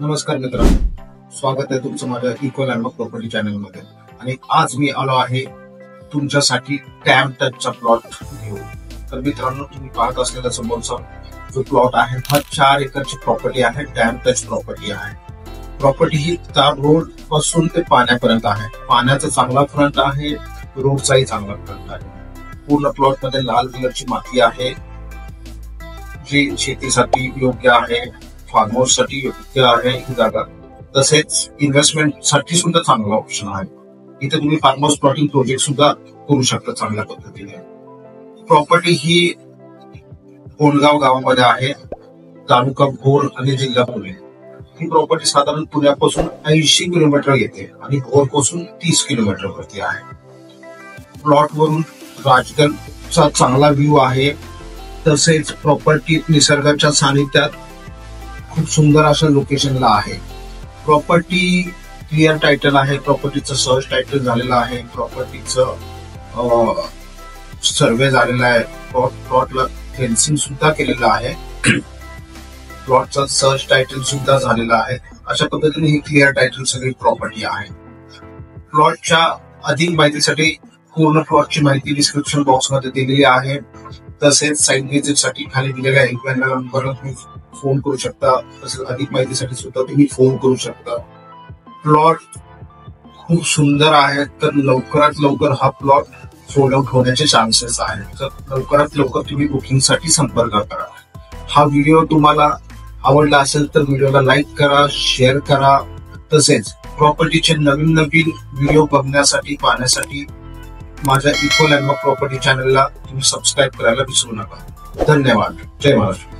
नमस्कार मित्रांनो, स्वागत आहे तुमचं माझ्या इको लँडमार्क प्रॉपर्टी चॅनल मध्ये। आणि आज मी आलो आहे तुमच्यासाठी डॅम टचचा प्लॉट घेऊन। तर मित्रांनो, तुम्ही पाहत असलेला समोरचा जो प्लॉट आहे हा 4 एकरची प्रॉपर्टी आहे, डॅम टच प्रॉपर्टी आहे। प्रॉपर्टी ही तार रोड पासून ते पाण्यापर्यंत आहे। पाण्याचा चांगला फ्रंट आहे, रोडचाही चांगला फ्रंट आहे। पूर्ण प्लॉट मध्ये लाल कलरची माती आहे, जी शेतीसाठी योग्य आहे, फार्म हाऊस साठी योग्य आहे ही जागा। तसेच इन्व्हेस्टमेंट साठी सुद्धा चांगला ऑप्शन आहे। इथे तुम्ही फार्म हाऊस प्लॉटिंग प्रोजेक्ट सुद्धा करू शकता चांगल्या पद्धतीने। प्रॉपर्टी ही कोंडगाव गावामध्ये आहे, तालुका भोर आणि जिल्हा पुणे। ही प्रॉपर्टी साधारण पुण्यापासून 80 किलोमीटर येते आणि भोरपासून 30 किलोमीटर वरती आहे। प्लॉट वरून राजगडचा चांगला व्ह्यू आहे। तसेच प्रॉपर्टी निसर्गाच्या सानिध्यात खूप सुंदर अशा लोकेशनला आहे। प्रॉपर्टी क्लिअर टायटल आहे, प्रॉपर्टीचं सहज टायटल झालेलं आहे, प्रॉपर्टीचं सर्वे झालेला आहे, प्लॉटला फेन्सिंग सुद्धा केलेलं आहे, प्लॉटचं सहज टायटल सुद्धा झालेलं आहे। अशा पद्धतीने ही क्लिअर टायटल सगळी प्रॉपर्टी आहे। प्लॉटच्या अधिक माहितीसाठी पूर्ण प्लॉटची माहिती डिस्क्रिप्शन बॉक्स मध्ये दिलेली आहे। तसेच साइट व्हिजिट साठी खाली दिलेल्या हेल्पलाईन नंबरवर तुम्ही फोन करू शकता। तसेच अधिक माहितीसाठी सुद्धा तुम्ही फोन करू शकता। प्लॉट खूप सुंदर आहे, तर लवकरात लवकर हा प्लॉट सोल्ड आउट होण्याचे चान्सेस आहेत। तर लवकरात लवकर तुम्ही बुकिंग साठी संपर्क करा। हा व्हिडिओ तुम्हाला आवडला असेल तर व्हिडिओला लाईक करा, शेअर करा। तसेच प्रॉपर्टीचे नवीन व्हिडिओ बघण्यासाठी पाहण्यासाठी माझ्या इको लँडमार्क प्रॉपर्टी चॅनलला तुम्ही सबस्क्राईब करायला विसरू नका। धन्यवाद। जय महाराष्ट्र।